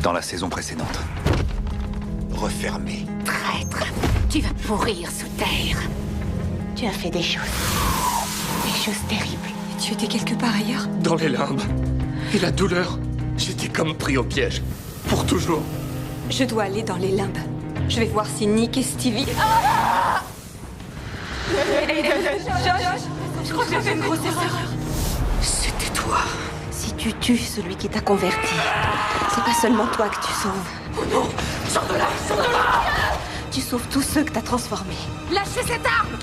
Dans la saison précédente. Refermé. Traître, tu vas pourrir sous terre. Tu as fait des choses terribles. Tu étais quelque part ailleurs? Dans les limbes. Et la douleur. J'étais comme pris au piège. Pour toujours. Je dois aller dans les limbes. Je vais voir si Nick et Stevie... Je crois que j'ai fait une grosse erreur. C'était toi. Si tu tues celui qui t'a converti, c'est pas seulement toi que tu sauves. Oh non! Sors de là! Sors de là! Tu sauves tous ceux que t'as transformés. Lâchez cette arme!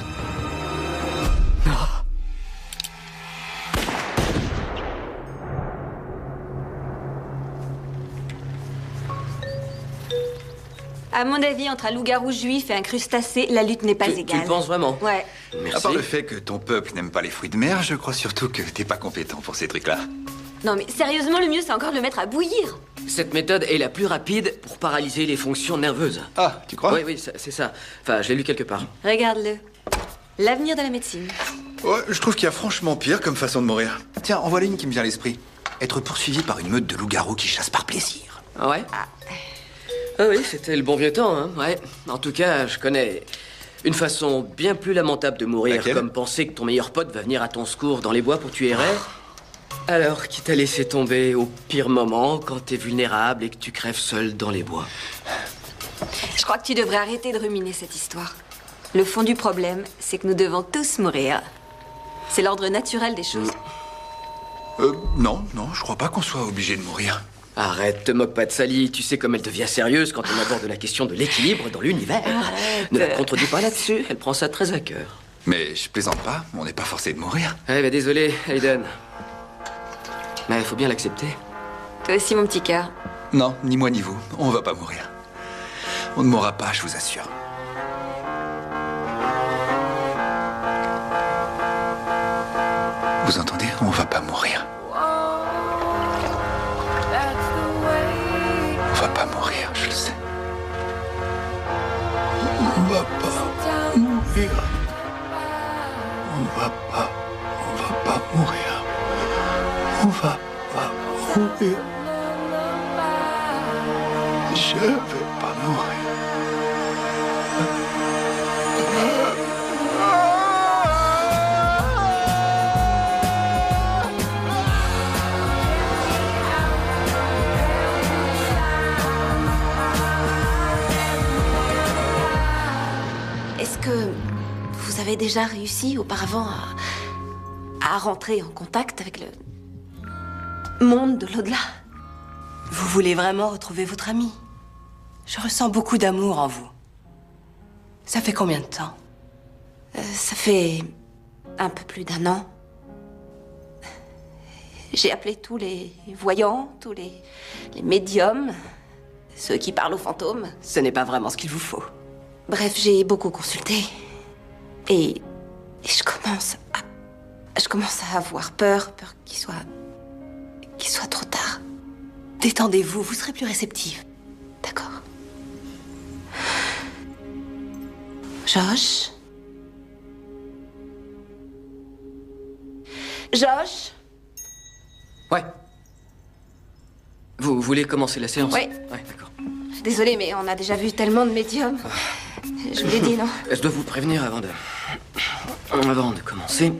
À mon avis, entre un loup-garou juif et un crustacé, la lutte n'est pas Tu égale. le penses vraiment? Ouais. Merci. À part le fait que ton peuple n'aime pas les fruits de mer, je crois surtout que t'es pas compétent pour ces trucs-là. Non mais sérieusement, le mieux c'est encore de le mettre à bouillir. Cette méthode est la plus rapide pour paralyser les fonctions nerveuses. Ah, tu crois? Oui, c'est ça. Enfin, je l'ai lu quelque part. Regarde-le. L'avenir de la médecine. Ouais, je trouve qu'il y a franchement pire comme façon de mourir. Tiens, en voilà une qui me vient à l'esprit. Être poursuivi par une meute de loups-garous qui chassent par plaisir. Ah ouais? Ah oui, c'était le bon vieux temps, hein. Ouais. En tout cas, je connais une façon bien plus lamentable de mourir, Laquelle? comme penser que ton meilleur pote va venir à ton secours dans les bois pour tuer Ray. Alors qu'il t'a laissé tomber au pire moment, quand t'es vulnérable et que tu crèves seul dans les bois. Je crois que tu devrais arrêter de ruminer cette histoire. Le fond du problème, c'est que nous devons tous mourir. C'est l'ordre naturel des choses. Non, je crois pas qu'on soit obligé de mourir. Arrête, te moque pas de Sally. Tu sais comme elle devient sérieuse quand on aborde la question de l'équilibre dans l'univers. Arrête. Ne la contredis pas là-dessus, elle prend ça très à cœur. Mais je plaisante pas, on n'est pas forcé de mourir. Eh ben désolé, Aiden. Mais il faut bien l'accepter. Toi aussi, mon petit cœur. Non, ni moi ni vous, on va pas mourir. On ne mourra pas, je vous assure. Vous entendez? On va pas mourir. On va pas mourir, je le sais. On va pas mourir. On va pas mourir. On va pas mourir. Je vais pas mourir. Est-ce que vous avez déjà réussi auparavant à rentrer en contact avec le monde de l'au-delà? Vous voulez vraiment retrouver votre ami? Je ressens beaucoup d'amour en vous. Ça fait combien de temps? Ça fait un peu plus d'1 an. J'ai appelé tous les voyants, tous les médiums, ceux qui parlent aux fantômes. Ce n'est pas vraiment ce qu'il vous faut. Bref, j'ai beaucoup consulté. Et je commence à avoir peur qu'il soit trop tard. Détendez-vous, vous serez plus réceptive. D'accord. Josh? Josh? Ouais. Vous voulez commencer la séance? Oui. Ouais, d'accord. Désolée, mais on a déjà vu tellement de médiums. Je vous l'ai dit, non? Je dois vous prévenir avant de commencer.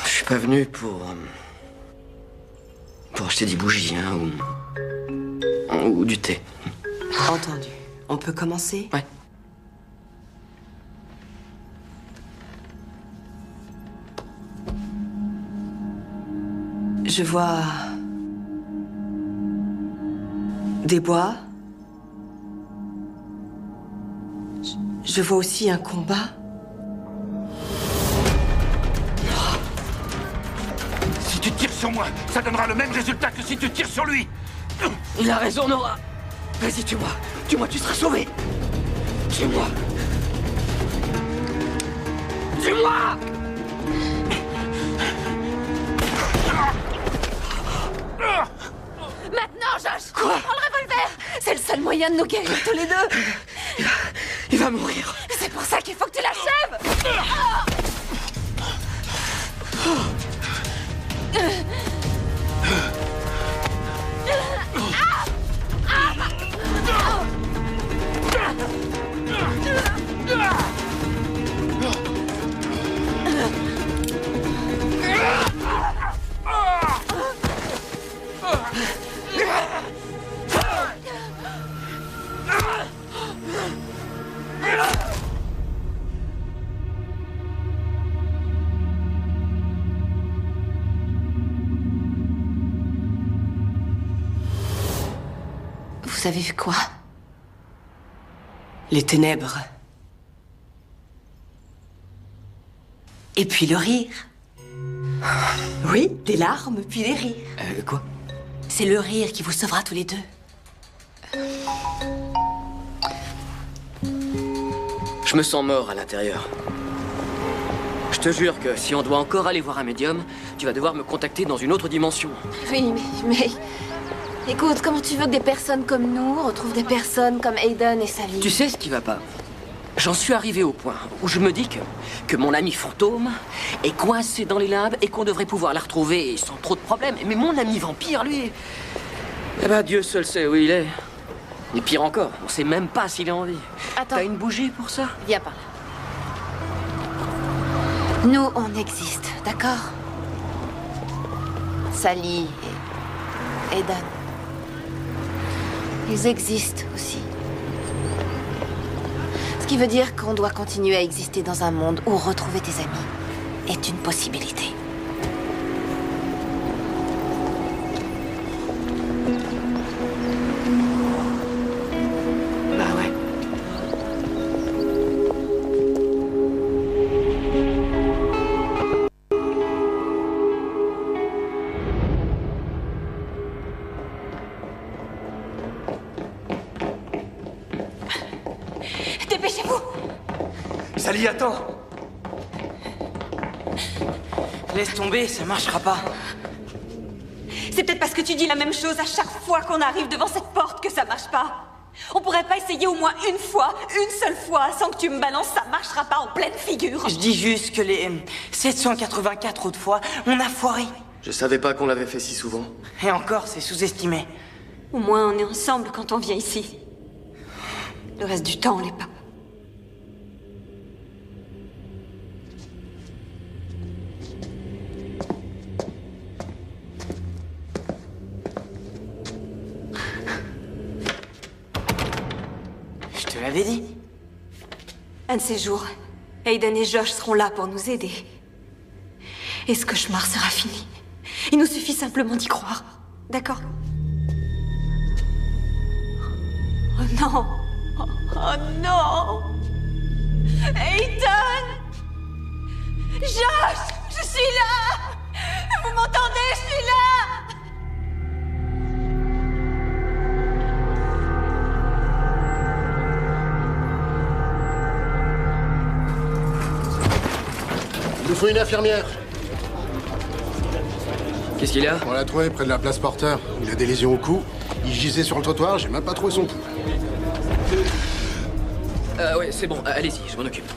Je suis pas venu pour acheter des bougies, hein, ou du thé. Entendu. On peut commencer? Ouais. Je vois des bois. Je vois aussi un combat. Si tu tires sur moi, ça donnera le même résultat que si tu tires sur lui. Il a raison, Nora. Vas-y, tue-moi. Tue-moi, tu seras sauvé. Tue-moi. Tue-moi. Maintenant, Josh! Quoi? Prends le revolver! C'est le seul moyen de nous guérir tous les deux! Il va mourir. C'est pour ça qu'il faut que tu l'achèves! Vous avez vu quoi? Les ténèbres. Et puis le rire. Oui, des larmes, puis des rires. Quoi? C'est le rire qui vous sauvera tous les deux. Je me sens mort à l'intérieur. Je te jure que si on doit encore aller voir un médium, tu vas devoir me contacter dans une autre dimension. Oui, mais... Écoute, comment tu veux que des personnes comme nous retrouvent des personnes comme Aiden et Sally? Tu sais ce qui va pas? J'en suis arrivé au point où je me dis que mon ami fantôme est coincé dans les limbes et qu'on devrait pouvoir la retrouver sans trop de problèmes. Mais mon ami vampire, lui... Eh ben, Dieu seul sait où il est. Et pire encore, on sait même pas s'il est en vie. Attends. T'as une bougie pour ça? Viens par là. Nous, on existe, d'accord? Sally et Aiden. Ils existent aussi. Ce qui veut dire qu'on doit continuer à exister dans un monde où retrouver tes amis est une possibilité. Bah ouais. Dépêchez-vous! Sally, attends! Laisse tomber, ça marchera pas. C'est peut-être parce que tu dis la même chose à chaque fois qu'on arrive devant cette porte que ça marche pas. On pourrait pas essayer au moins une fois, une seule fois, sans que tu me balances, ça marchera pas en pleine figure. Je dis juste que les 784 autres fois, on a foiré. Je savais pas qu'on l'avait fait si souvent. Et encore, c'est sous-estimé. Au moins on est ensemble quand on vient ici. Le reste du temps, on l'est pas. Je te l'avais dit. Un de ces jours, Aiden et Josh seront là pour nous aider. Et ce cauchemar sera fini. Il nous suffit simplement d'y croire. D'accord? Oh non! Oh non! Aiden! Josh! Je suis là! Vous m'entendez? Je suis là! Il nous faut une infirmière. Qu'est-ce qu'il y a? On l'a trouvé près de la place Porter. Il a des lésions au cou. Il gisait sur le trottoir, j'ai même pas trouvé son pouls. Ouais, c'est bon, allez-y, je m'en occupe.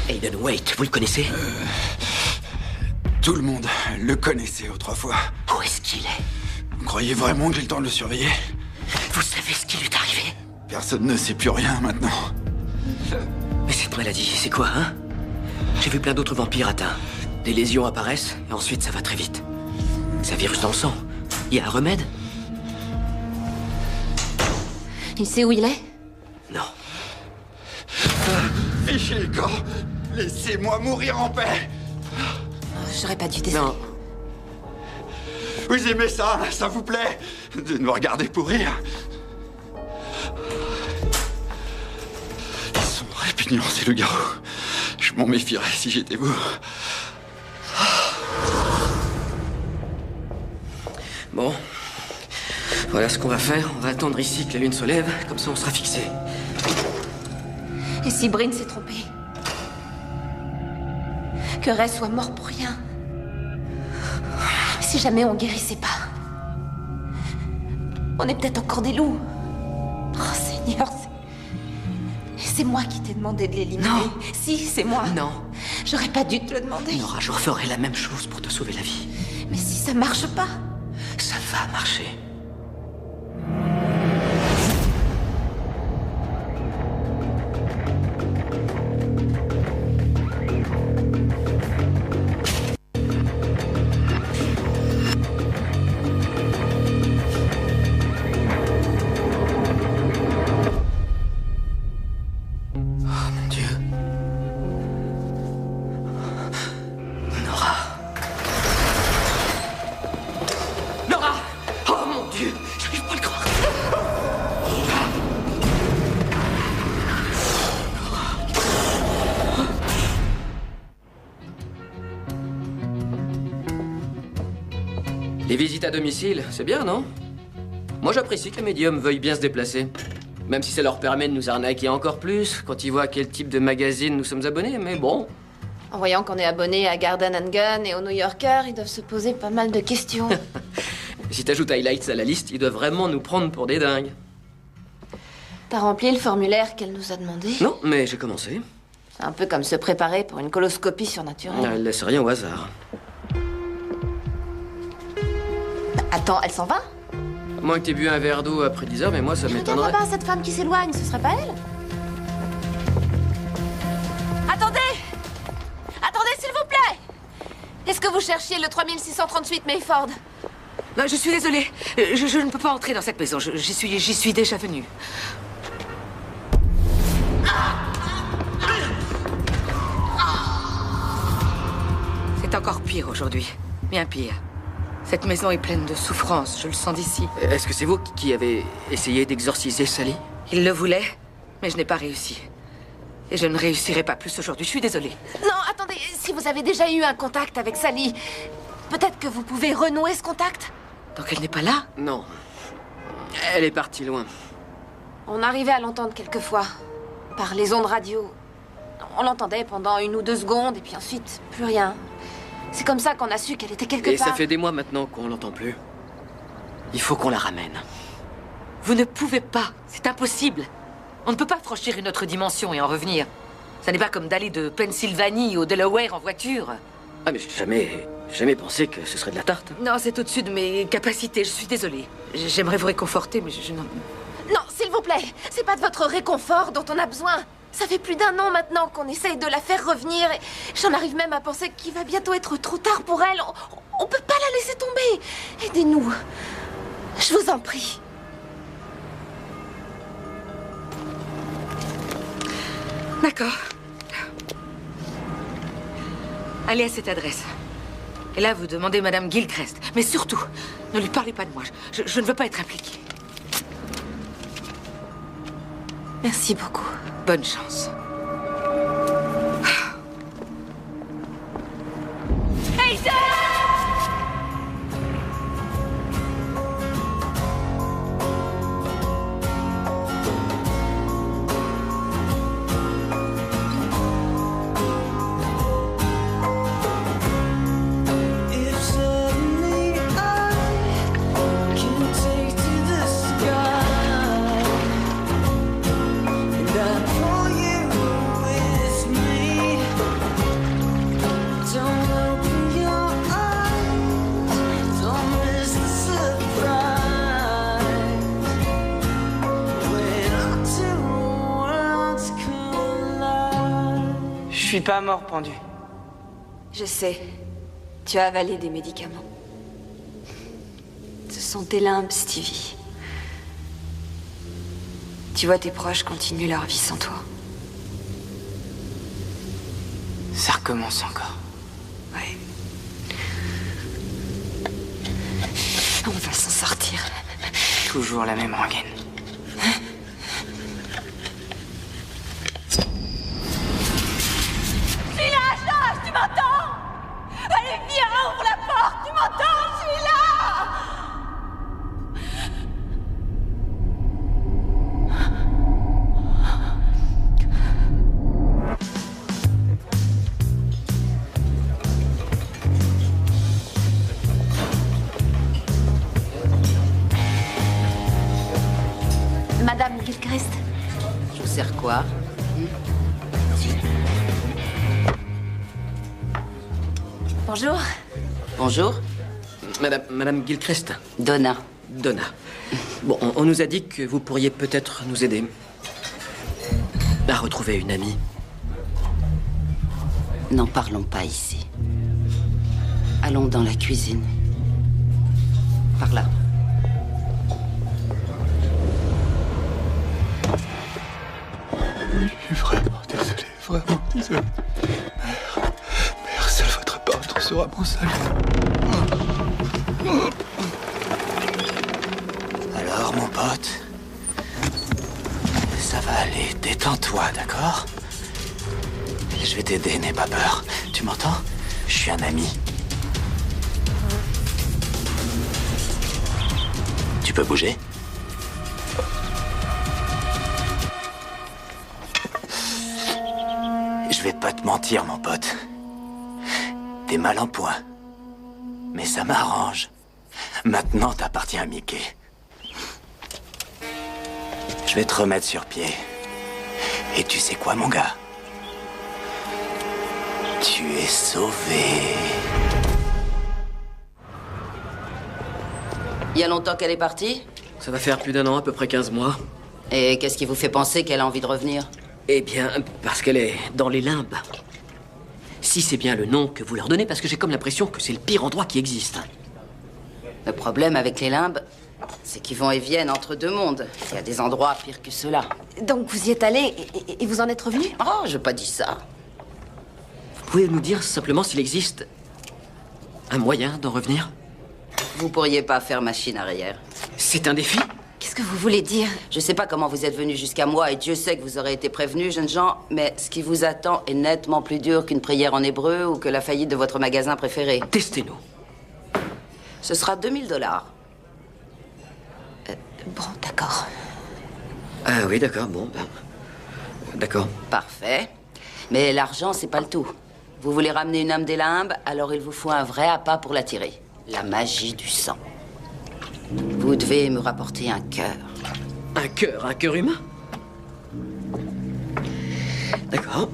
Aiden Waite, vous le connaissez? Tout le monde le connaissait autrefois. Où est-ce qu'il est? Vous croyez vraiment que j'ai le temps de le surveiller? Vous savez ce qui lui est arrivé? Personne ne sait plus rien maintenant. Mais cette maladie, c'est quoi, hein? J'ai vu plein d'autres vampires atteints. Des lésions apparaissent, et ensuite ça va très vite. C'est un virus dans le sang. Il y a un remède? Il sait où il est? Non. Fichez les corps! Laissez-moi mourir en paix! J'aurais pas dû, désolé. Non. Vous aimez ça, ça vous plaît? De nous regarder pourrir? Ils sont répugnants, ces loups-garous. Je m'en méfierais si j'étais vous. Bon. Voilà ce qu'on va faire. On va attendre ici que la lune se lève, comme ça on sera fixé. Et si Bryn s'est trompé? Que Ray soit mort pour rien? Si jamais on guérissait pas? On est peut-être encore des loups. Oh Seigneur, c'est moi qui t'ai demandé de l'éliminer. Non. Si, c'est moi. Non. J'aurais pas dû te le demander. Nora, je referai la même chose pour te sauver la vie. Mais si ça marche pas? Ça va marcher. Oh mon Dieu. Nora. Les visites à domicile, c'est bien, non? Moi, j'apprécie que les médiums veuillent bien se déplacer. Même si ça leur permet de nous arnaquer encore plus quand ils voient à quel type de magazine nous sommes abonnés, mais bon. En voyant qu'on est abonné à Garden and Gun et au New Yorker, ils doivent se poser pas mal de questions. Si t'ajoutes Highlights à la liste, ils doivent vraiment nous prendre pour des dingues. T'as rempli le formulaire qu'elle nous a demandé? Non, mais j'ai commencé. C'est un peu comme se préparer pour une coloscopie surnaturelle. Elle laisse rien au hasard. Attends, elle s'en va? À moins que t'aies bu un verre d'eau après 10 heures, mais moi, ça Regarde m'étonnerait. là-bas, cette femme qui s'éloigne, ce serait pas elle? Attendez! Attendez, s'il vous plaît! Est-ce que vous cherchiez le 3638 Mayford? Non, je suis désolée. Je ne peux pas entrer dans cette maison. J'y suis déjà venue. C'est encore pire aujourd'hui. Bien pire. Cette maison est pleine de souffrance, je le sens d'ici. Est-ce que c'est vous qui avez essayé d'exorciser Sally? Il le voulait, mais je n'ai pas réussi. Et je ne réussirai pas plus aujourd'hui. Je suis désolée. Non, attendez, si vous avez déjà eu un contact avec Sally, peut-être que vous pouvez renouer ce contact? Donc elle n'est pas là? Non. Elle est partie loin. On arrivait à l'entendre quelquefois, par les ondes radio. On l'entendait pendant 1 ou 2 secondes, et puis ensuite, plus rien. C'est comme ça qu'on a su qu'elle était quelque Et part. ça fait des mois maintenant qu'on l'entend plus. Il faut qu'on la ramène. Vous ne pouvez pas. C'est impossible. On ne peut pas franchir une autre dimension et en revenir. Ça n'est pas comme d'aller de Pennsylvanie au Delaware en voiture. Ah, mais j'ai jamais pensé que ce serait de la tarte. Non, c'est au-dessus de mes capacités. Je suis désolée. J'aimerais vous réconforter, mais je n'en... Non, s'il vous plaît, c'est pas de votre réconfort dont on a besoin. Ça fait plus d'1 an maintenant qu'on essaye de la faire revenir et j'en arrive même à penser qu'il va bientôt être trop tard pour elle. On peut pas la laisser tomber. Aidez-nous. Je vous en prie. D'accord. Allez à cette adresse. Et là, vous demandez Madame Gilchrist. Mais surtout, ne lui parlez pas de moi. Je ne veux pas être impliquée. Merci beaucoup. Bonne chance. Je suis pas mort pendu. Je sais. Tu as avalé des médicaments. Ce sont tes limbes, Stevie. Tu vois tes proches continuent leur vie sans toi. Ça recommence encore. Ouais. On va s'en sortir. Toujours la même rengaine. Tu m'entends? Allez, viens, ouvre la porte, tu m'entends? Je suis là! Madame Gilchrist. Je vous sers quoi? Bonjour. Bonjour. Madame Gilchrist. Donna. Donna. Bon, on nous a dit que vous pourriez peut-être nous aider à retrouver une amie. N'en parlons pas ici. Allons dans la cuisine. Par là. Je suis vraiment désolé. Mère, seul votre pardon sera mon salut. Alors, mon pote, ça va aller. Détends-toi, d'accord? Je vais t'aider, n'aie pas peur. Tu m'entends? Je suis un ami. peux bouger? Je vais pas te mentir, mon pote. T'es mal en point. Mais ça m'arrange. Maintenant, t'appartiens à Mickey. Je vais te remettre sur pied. Et tu sais quoi, mon gars? Tu es sauvé. Il y a longtemps qu'elle est partie? Ça va faire plus d'un an, à peu près 15 mois. Et qu'est-ce qui vous fait penser qu'elle a envie de revenir? Eh bien, parce qu'elle est dans les limbes. Si c'est bien le nom que vous leur donnez, parce que j'ai comme l'impression que c'est le pire endroit qui existe. Le problème avec les limbes, c'est qu'ils vont et viennent entre deux mondes. Il y a des endroits pires que ceux-là. Donc vous y êtes allé et vous en êtes revenu? Oh, j'ai pas dit ça. Vous pouvez nous dire simplement s'il existe un moyen d'en revenir? Vous pourriez pas faire machine arrière. C'est un défi? Qu'est-ce que vous voulez dire? Je sais pas comment vous êtes venus jusqu'à moi et Dieu sait que vous aurez été prévenus, jeunes gens, mais ce qui vous attend est nettement plus dur qu'une prière en hébreu ou que la faillite de votre magasin préféré. Testez-nous. Ce sera 2000 $. Bon, d'accord. Ah oui, d'accord, bon, ben... D'accord. Parfait. Mais l'argent, c'est pas le tout. Vous voulez ramener une âme des limbes, alors il vous faut un vrai appât pour l'attirer. La magie du sang. Vous devez me rapporter un cœur. Un cœur humain? D'accord.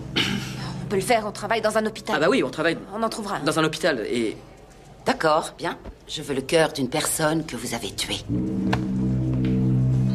On peut le faire, on travaille dans un hôpital. Ah bah oui, on travaille On en trouvera un. dans un hôpital et... D'accord, bien. Je veux le cœur d'une personne que vous avez tuée.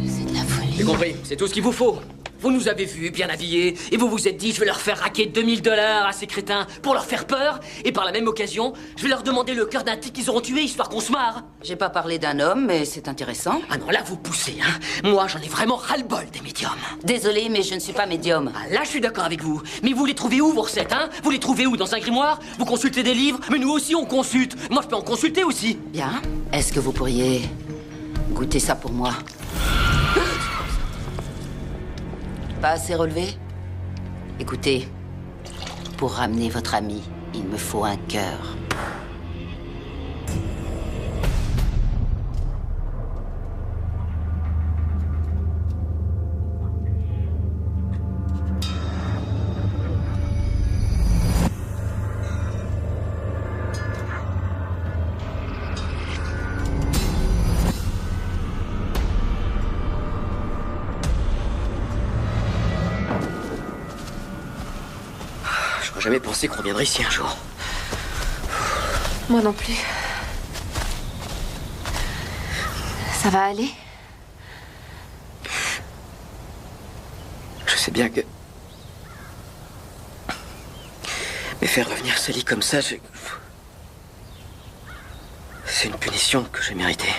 C'est de la folie. J'ai compris, c'est tout ce qu'il vous faut. Vous nous avez vus bien habillés et vous vous êtes dit je vais leur faire raquer 2000 $ à ces crétins pour leur faire peur et par la même occasion, je vais leur demander le cœur d'un type qu'ils auront tué histoire qu'on se marre. J'ai pas parlé d'un homme, mais c'est intéressant. Ah non, là vous poussez, hein. Moi j'en ai vraiment ras-le-bol des médiums. Désolée, mais je ne suis pas médium. Ah là je suis d'accord avec vous. Mais vous les trouvez où vos recettes, hein? Vous les trouvez où? Dans un grimoire? Vous consultez des livres? Mais nous aussi on consulte. Moi je peux en consulter aussi. Bien. Est-ce que vous pourriez goûter ça pour moi? Pas assez relevé? Écoutez, pour ramener votre ami, il me faut un cœur. J'aurais jamais pensé qu'on reviendrait ici un jour. Moi non plus. Ça va aller? Je sais bien que... Mais faire revenir Sally comme ça, c'est une punition que j'ai méritée.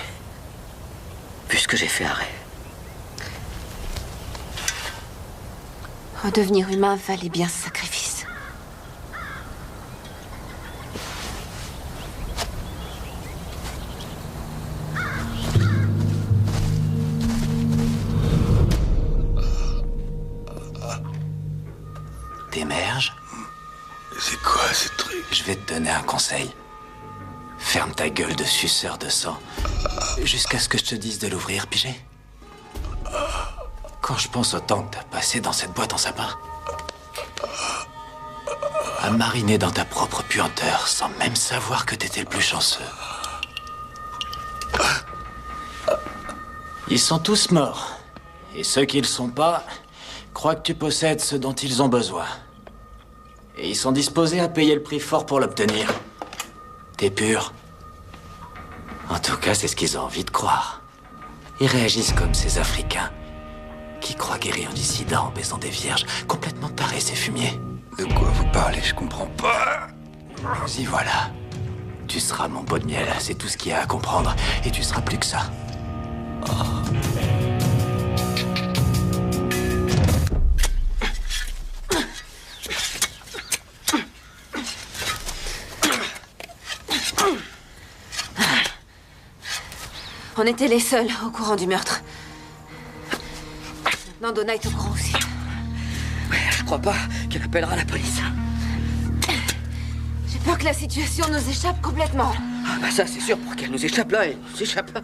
Vu ce que j'ai fait à Ray. Redevenir humain valait bien ce sacrifice. T'émerges? C'est quoi ce truc? Je vais te donner un conseil. Ferme ta gueule de suceur de sang. Jusqu'à ce que je te dise de l'ouvrir, pigé. Quand je pense au temps que t'as passé dans cette boîte en sapin, à mariner dans ta propre puanteur sans même savoir que t'étais le plus chanceux. Ils sont tous morts. Et ceux qui le sont pas croient que tu possèdes ce dont ils ont besoin. Et ils sont disposés à payer le prix fort pour l'obtenir. T'es pur. En tout cas, c'est ce qu'ils ont envie de croire. Ils réagissent comme ces Africains qui croient guérir du sida en baisant des vierges complètement tarés, ces fumiers. De quoi vous parlez? Je comprends pas. Y voilà. Tu seras mon pot de miel, c'est tout ce qu'il y a à comprendre. Et tu seras plus que ça. On était les seuls au courant du meurtre. Maintenant, Donna est au courant aussi. Je crois pas qu'elle appellera la police. J'ai peur que la situation nous échappe complètement. Ah bah ça c'est sûr, pour qu'elle nous échappe là, elle nous échappe là.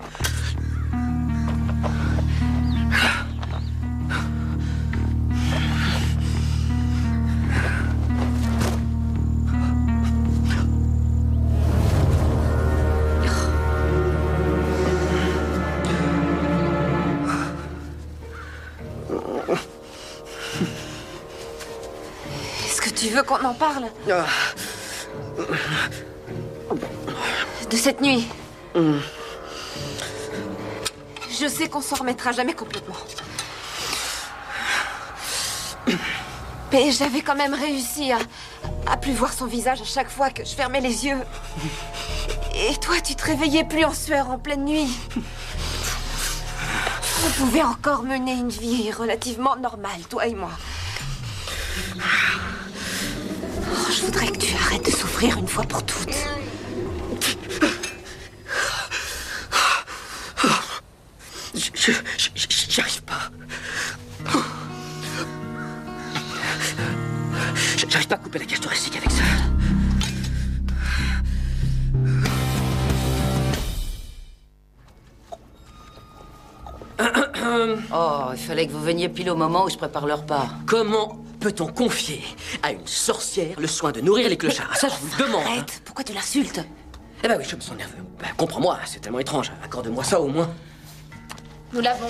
veux qu'on en parle? De cette nuit. Je sais qu'on s'en remettra jamais complètement. Mais j'avais quand même réussi à plus voir son visage à chaque fois que je fermais les yeux. Et toi, tu te réveillais plus en sueur en pleine nuit. On pouvait encore mener une vie relativement normale, toi et moi. Oh, je voudrais que tu arrêtes de souffrir une fois pour toutes. J'y arrive pas. J'arrive pas à couper la cage thoracique avec ça. Oh, il fallait que vous veniez pile au moment où je prépare le repas. Comment peut-on confier à une sorcière le soin de nourrir les clochards? Ça, je vous le demande. Arrête, pourquoi tu l'insultes? Eh ben oui, je me sens nerveux. Ben, comprends-moi, c'est tellement étrange. Accorde-moi ça au moins. Nous l'avons.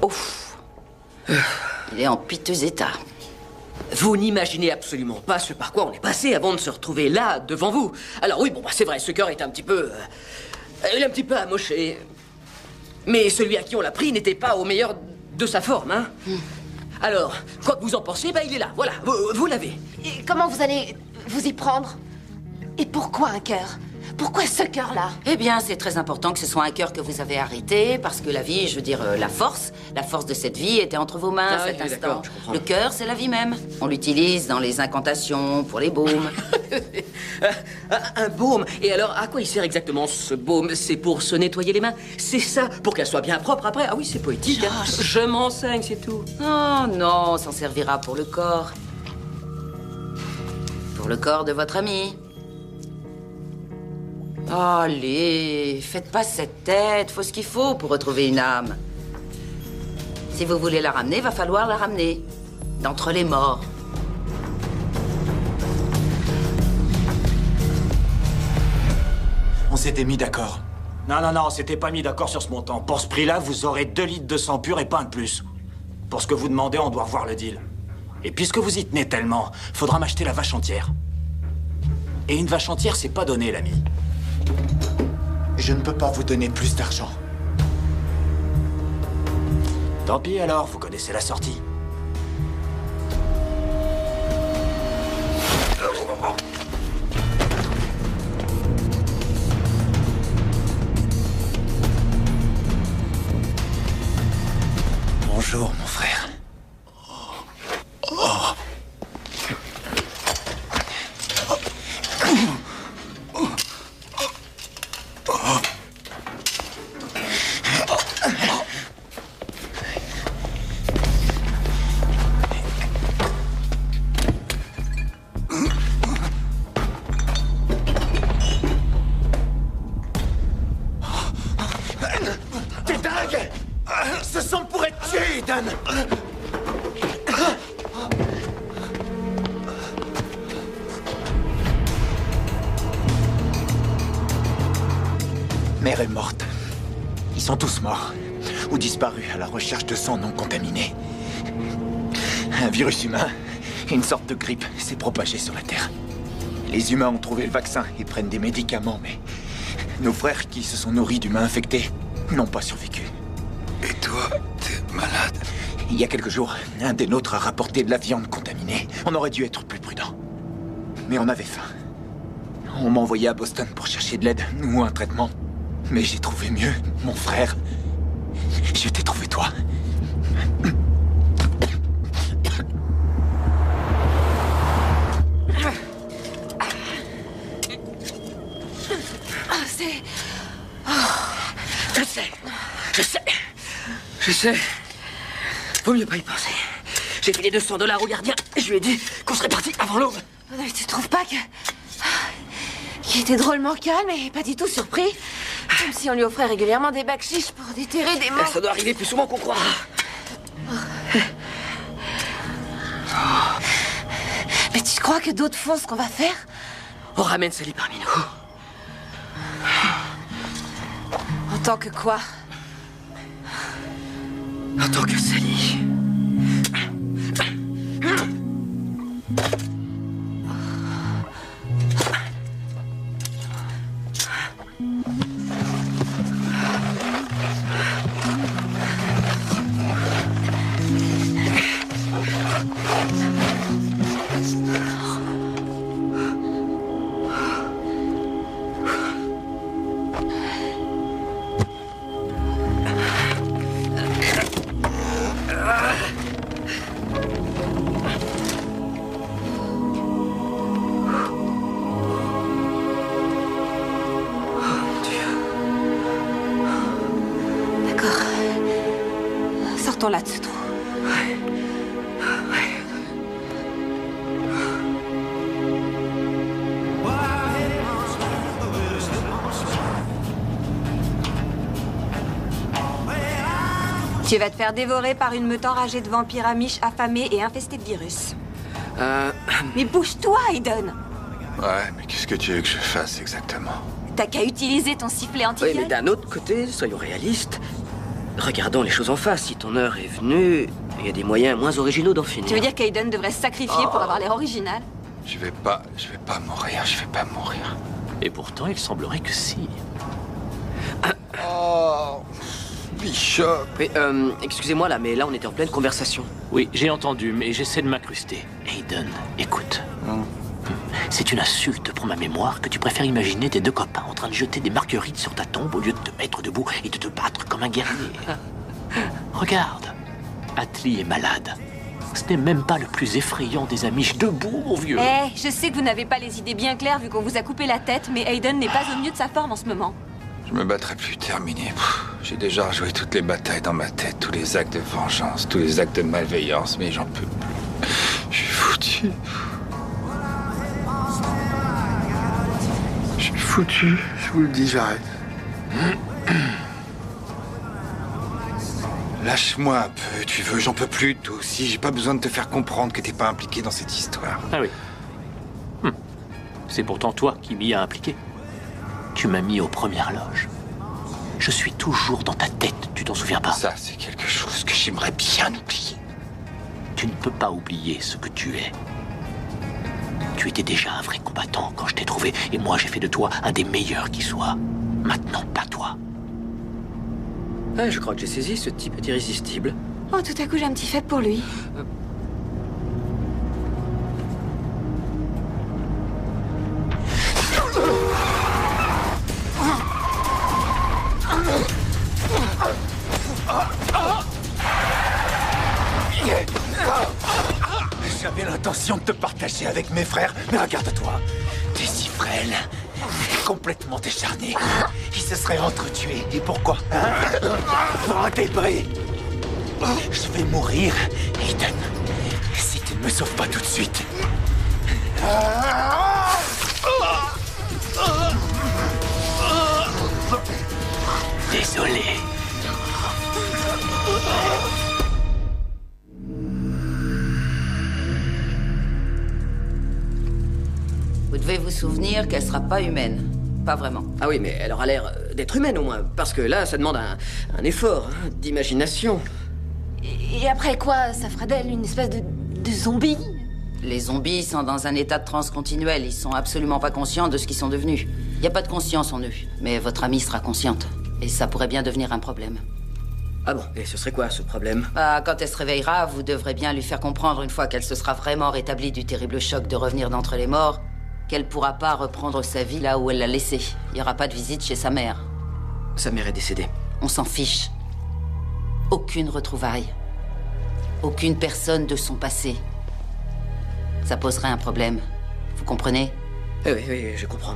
Ouf. Il est en piteux état. Vous n'imaginez absolument pas ce par quoi on est passé avant de se retrouver là, devant vous. Alors oui, bon, bah, c'est vrai, ce cœur est un petit peu... il est un petit peu amoché. Mais celui à qui on l'a pris n'était pas au meilleur de sa forme, hein. Alors, quoi que vous en pensiez, bah, il est là, voilà, vous l'avez. Et comment vous allez vous y prendre? Et pourquoi un cœur? Pourquoi ce cœur-là? Eh bien, c'est très important que ce soit un cœur que vous avez arrêté, parce que la vie, je veux dire, la force de cette vie était entre vos mains à cet oui, instant. d'accord, je comprends. Le cœur, c'est la vie même. On l'utilise dans les incantations, pour les baumes. Un baume. Et alors, à quoi il sert exactement ce baume? C'est pour se nettoyer les mains? C'est ça? Pour qu'elles soient bien propres après? Ah oui, c'est poétique. Hein. Je m'enseigne, c'est tout. Oh non, ça servira pour le corps. Pour le corps de votre ami. Allez, faites pas cette tête. Faut ce qu'il faut pour retrouver une âme. Si vous voulez la ramener, va falloir la ramener. D'entre les morts. On s'était mis d'accord. Non, on s'était pas mis d'accord sur ce montant. Pour ce prix-là, vous aurez 2 litres de sang pur et pas un de plus. Pour ce que vous demandez, on doit revoir le deal. Et puisque vous y tenez tellement, faudra m'acheter la vache entière. Et une vache entière, c'est pas donné, l'ami. Je ne peux pas vous donner plus d'argent. Tant pis alors, vous connaissez la sortie. Bonjour, mon frère. T'es dingue! Ce sang pourrait te tuer, Ethan! Mère est morte. Ils sont tous morts. Ou disparus à la recherche de sang non contaminé. Un virus humain, une sorte de grippe, s'est propagé sur la Terre. Les humains ont trouvé le vaccin et prennent des médicaments, mais nos frères qui se sont nourris d'humains infectés n'ont pas survécu. Et toi, t'es malade? Il y a quelques jours, un des nôtres a rapporté de la viande contaminée. On aurait dû être plus prudent. Mais on avait faim. On m'a envoyé à Boston pour chercher de l'aide ou un traitement. Mais j'ai trouvé mieux, mon frère. Je t'ai trouvé toi. C'est... Je sais. Vaut mieux pas y penser. J'ai filé $200 au gardien et je lui ai dit qu'on serait parti avant l'aube. Mais tu trouves pas que... qu'il était drôlement calme et pas du tout surpris? Comme si on lui offrait régulièrement des bacs chiches pour déterrer des morts. Ça doit arriver plus souvent qu'on croit. Mais tu crois que d'autres font ce qu'on va faire? On ramène Sally parmi nous. En tant que quoi? En tant que Sally. Sortons-là de ce trou. Tu vas te faire dévorer par une meute enragée de vampires amiches affamés et infestés de virus. Mais bouge-toi, Aiden! Ouais, mais qu'est-ce que tu veux que je fasse exactement? T'as qu'à utiliser ton sifflet Oui, anti-viol. mais d'un autre côté, soyons réalistes. Regardons les choses en face. Si ton heure est venue, il y a des moyens moins originaux d'en finir. Tu veux dire qu'Aiden devrait se sacrifier pour avoir l'air original? Je vais pas mourir, je vais pas mourir. Et pourtant, il semblerait que si. Oh, Bishop. Oui, excusez-moi là, mais là on était en pleine conversation. Oui, j'ai entendu, mais j'essaie de m'incruster. Aiden, écoute. C'est une insulte pour ma mémoire que tu préfères imaginer tes deux copains en train de jeter des marguerites sur ta tombe au lieu de te mettre debout et de te battre comme un guerrier. Regarde, Atli est malade. Ce n'est même pas le plus effrayant des Amish. Debout, mon vieux. Eh, je sais que vous n'avez pas les idées bien claires vu qu'on vous a coupé la tête, mais Aiden n'est pas au mieux de sa forme en ce moment. Je me battrai plus, terminé. J'ai déjà rejoué toutes les batailles dans ma tête, tous les actes de vengeance, tous les actes de malveillance, mais j'en peux plus. Je suis foutu. Je suis foutu, je vous le dis, j'arrête. Lâche-moi un peu, tu veux, j'en peux plus, toi aussi. J'ai pas besoin de te faire comprendre que t'es pas impliqué dans cette histoire. Ah oui. C'est pourtant toi qui m'y as impliqué. Tu m'as mis aux premières loges. Je suis toujours dans ta tête, tu t'en souviens pas? Ça, c'est quelque chose que j'aimerais bien oublier. Tu ne peux pas oublier ce que tu es. Tu étais déjà un vrai combattant quand je t'ai trouvé, et moi j'ai fait de toi un des meilleurs qui soit. Maintenant, pas toi. Ah, je crois que j'ai saisi, ce type est irrésistible. Oh, tout à coup, j'ai un petit faible pour lui. J'avais l'intention de te partager avec mes frères, mais regarde-toi. T'es si frêle, complètement décharné. Ils se seraient entretués. Et pourquoi, hein? Pour un débris. Je vais mourir, Aiden, si tu ne me sauves pas tout de suite. Désolé. Vous devez vous souvenir qu'elle sera pas humaine. Pas vraiment. Ah oui, mais elle aura l'air d'être humaine au moins. Parce que là, ça demande un effort d'imagination. Et après quoi, ça fera d'elle une espèce de zombie? Les zombies sont dans un état de transe continuel. Ils sont absolument pas conscients de ce qu'ils sont devenus. Il n'y a pas de conscience en eux. Mais votre amie sera consciente. Et ça pourrait bien devenir un problème. Ah bon, et ce serait quoi, ce problème? Bah, quand elle se réveillera, vous devrez bien lui faire comprendre, une fois qu'elle se sera vraiment rétablie du terrible choc de revenir d'entre les morts, qu'elle pourra pas reprendre sa vie là où elle l'a laissée. Il n'y aura pas de visite chez sa mère. Sa mère est décédée. On s'en fiche. Aucune retrouvaille. Aucune personne de son passé. Ça poserait un problème. Vous comprenez? Oui, je comprends.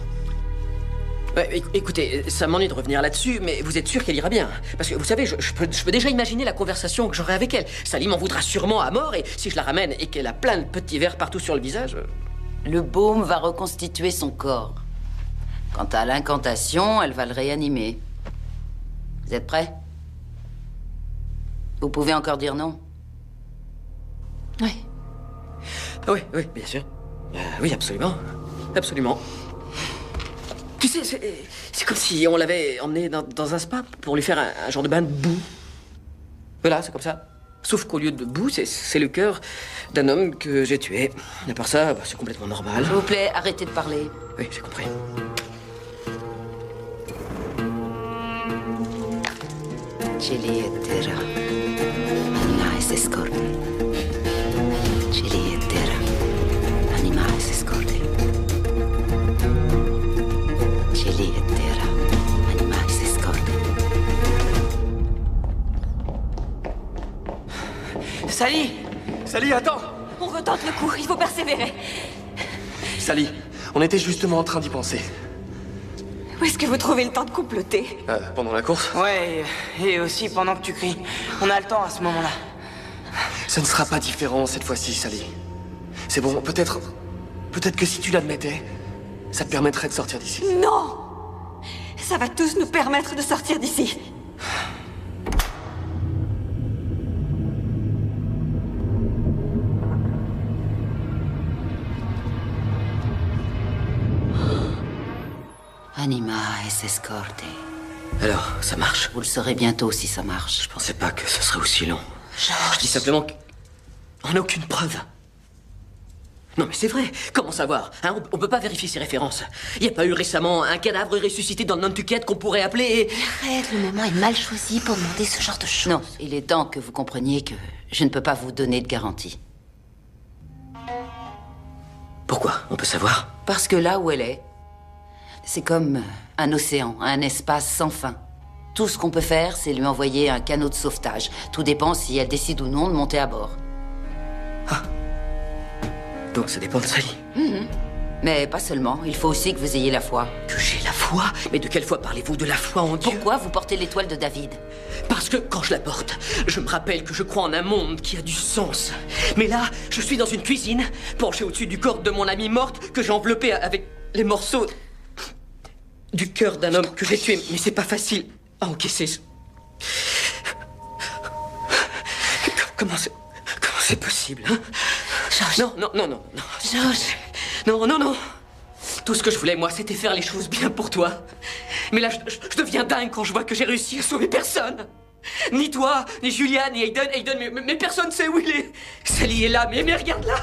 Ouais, écoutez, ça m'ennuie de revenir là-dessus, mais vous êtes sûr qu'elle ira bien? Parce que vous savez, je peux déjà imaginer la conversation que j'aurai avec elle. Sally m'en voudra sûrement à mort, et si je la ramène et qu'elle a plein de petits verres partout sur le visage... Le baume va reconstituer son corps. Quant à l'incantation, elle va le réanimer. Vous êtes prêts? Vous pouvez encore dire non? Oui. Ah oui, bien sûr. Oui, absolument. Absolument. Tu sais, c'est comme si on l'avait emmené dans un spa pour lui faire un genre de bain de boue. Voilà, c'est comme ça. Sauf qu'au lieu de boue, c'est le cœur d'un homme que j'ai tué. À part ça, c'est complètement normal. S'il vous plaît, arrêtez de parler. Oui, j'ai compris. Chili et terra. Animae escorte. Chili et terra. Animae escorte. Chili et terra. Animae escorte. Sally! Sally, attends! On retente le coup, il faut persévérer. Sally, on était justement en train d'y penser. Où est-ce que vous trouvez le temps de comploter? Pendant la course? Ouais, et aussi pendant que tu cries. On a le temps à ce moment-là. Ça ne sera pas différent cette fois-ci, Sally. C'est bon, peut-être que si tu l'admettais, ça te permettrait de sortir d'ici. Non! Ça va tous nous permettre de sortir d'ici. Animae escorte. Alors, ça marche? Vous le saurez bientôt si ça marche. Je pensais pas que ce serait aussi long. Je dis simplement qu'on n'a aucune preuve. Non mais c'est vrai, comment savoir hein, on peut pas vérifier ces références. Il n'y a pas eu récemment un cadavre ressuscité dans le Nantucket qu'on pourrait appeler et... Arrête, le moment est mal choisi pour demander ce genre de choses. Non, il est temps que vous compreniez que je ne peux pas vous donner de garantie. Pourquoi? On peut savoir? Parce que là où elle est, c'est comme un océan, un espace sans fin. Tout ce qu'on peut faire, c'est lui envoyer un canot de sauvetage. Tout dépend si elle décide ou non de monter à bord. Ah. Donc ça dépend de Sally. Mais pas seulement, il faut aussi que vous ayez la foi. Que j'ai la foi? Mais de quelle foi parlez-vous? De la foi en Dieu? Pourquoi vous portez l'étoile de David? Parce que quand je la porte, je me rappelle que je crois en un monde qui a du sens. Mais là, je suis dans une cuisine, penché au-dessus du corps de mon amie morte, que j'ai enveloppé avec les morceaux du cœur d'un homme que j'ai tué. Mais c'est pas facile à encaisser. Comment c'est possible, hein? Georges. Non. Georges. Non. Tout ce que je voulais, moi, c'était faire les choses bien pour toi. Mais là, je deviens dingue quand je vois que j'ai réussi à sauver personne. Ni toi, ni Julia, ni Aiden. Mais personne ne sait où il est. Sally est là, mais regarde là.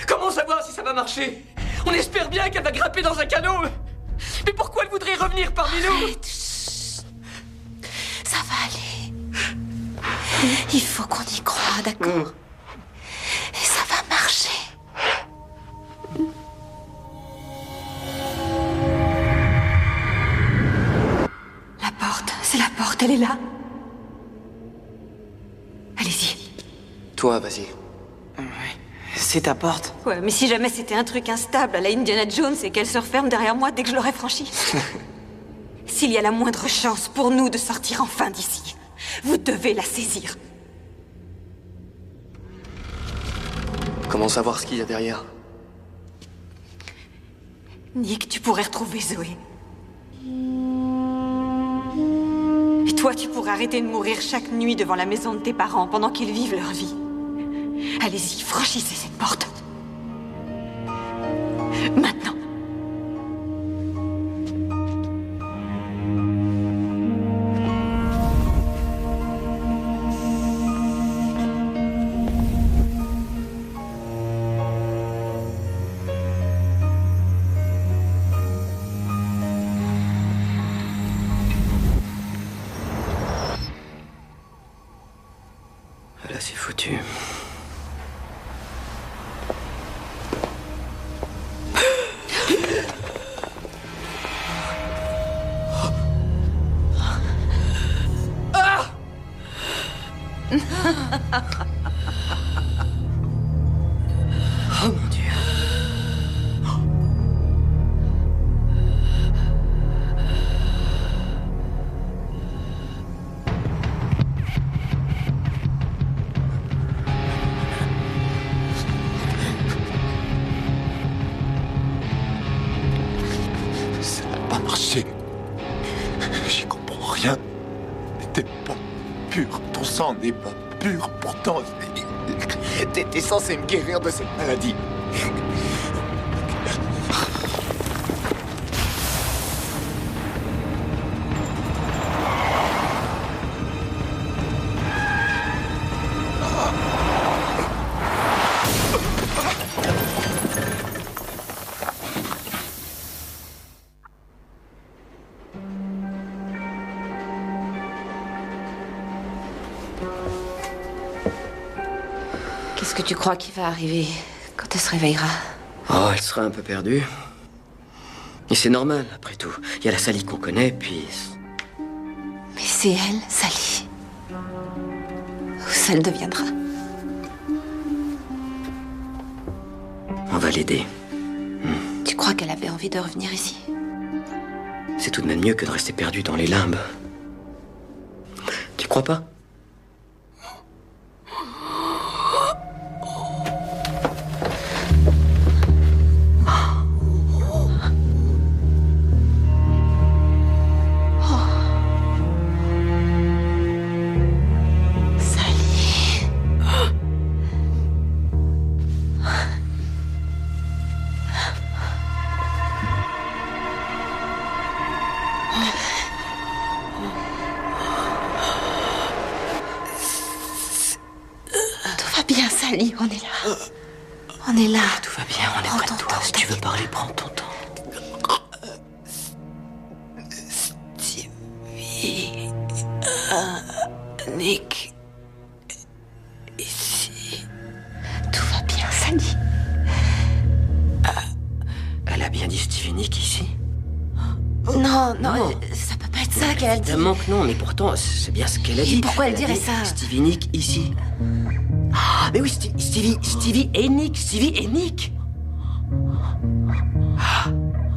Comment savoir si ça va marcher? On espère bien qu'elle va grimper dans un canot. Mais pourquoi elle voudrait revenir parmi nous? Arrête, chut. Ça va aller. Il faut qu'on y croie, d'accord? Et ça va marcher. La porte, c'est la porte, elle est là. Allez-y. Toi, vas-y. C'est ta porte. Ouais, mais si jamais c'était un truc instable à la Indiana Jones et qu'elle se referme derrière moi dès que je l'aurai franchie. S'il y a la moindre chance pour nous de sortir enfin d'ici, vous devez la saisir. Comment savoir ce qu'il y a derrière? Nick, tu pourrais retrouver Zoé. Et toi, tu pourrais arrêter de mourir chaque nuit devant la maison de tes parents pendant qu'ils vivent leur vie. Allez-y, franchissez cette porte. Maintenant. Là, c'est foutu. Oh mon Dieu. Ça n'a pas marché. J'y comprends rien. T'es pas pur. Ton sang n'est pas pur. Pourtant, t'es censé me guérir de cette maladie. Qu'est-ce que tu crois qui va arriver quand elle se réveillera? Oh, elle sera un peu perdue. Et c'est normal, après tout. Il y a la Sally qu'on connaît, puis... Mais c'est elle, Sally. Ou ça le deviendra. On va l'aider. Tu crois qu'elle avait envie de revenir ici? C'est tout de même mieux que de rester perdue dans les limbes. Tu crois pas? Sally, on est là. On est là. Tout va bien, on est près de toi. Si tu veux parler, prends ton temps. Stevie... Nick... Ici... Tout va bien, Sally. Elle a bien dit Stevie Nick ici? Non, ça peut pas être ça qu'elle a dit. Évidemment que non, mais pourtant, c'est bien ce qu'elle a dit. Pourquoi elle dirait ça? Stevie Nick ici. Ah, mais oui, Stevie et Nick.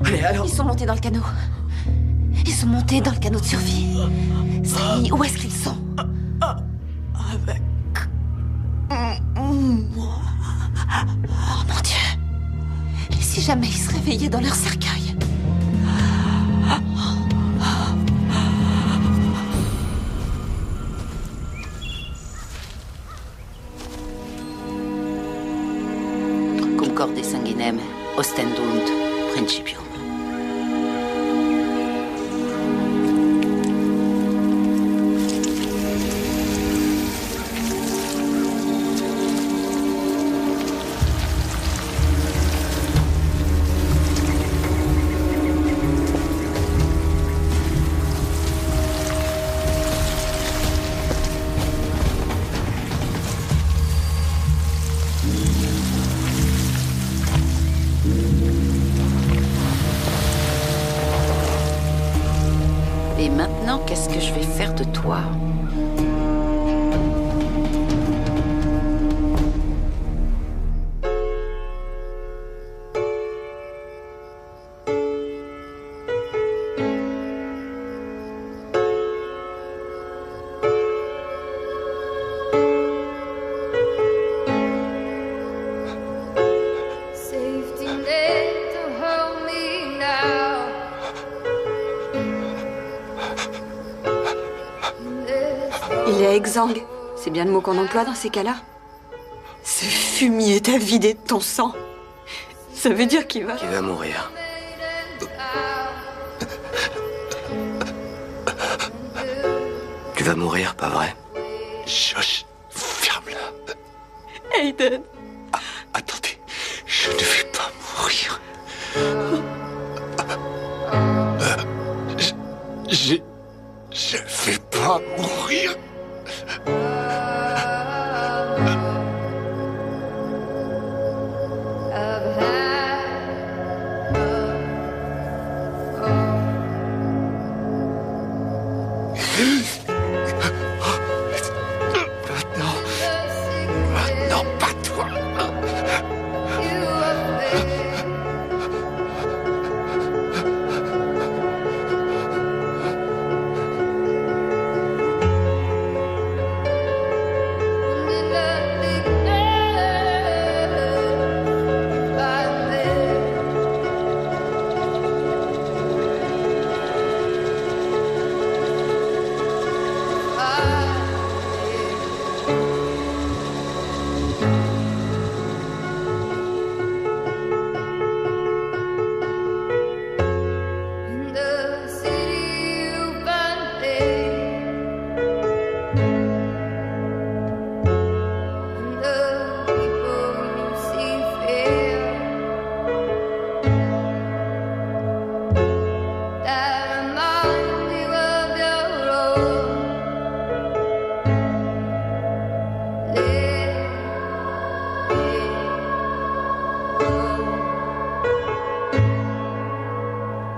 Mais alors... Ils sont montés dans le canot. Ils sont montés dans le canot de survie. Sally, où est-ce qu'ils sont? Avec... moi. Oh mon Dieu. Et si jamais ils se réveillaient dans leur cercueil? Concorde sanguinem, ostendunt principium. Et maintenant, qu'est-ce que je vais faire de toi? Il est exsangue. C'est bien le mot qu'on emploie dans ces cas-là. Ce fumier t'a vidé de ton sang. Ça veut dire qu'il va... Qu'il va mourir. Tu vas mourir, pas vrai? Josh, ferme-la. Aiden. Ah, attendez, je ne vais pas mourir. Je vais pas mourir. Maintenant, pas toi.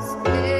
Stay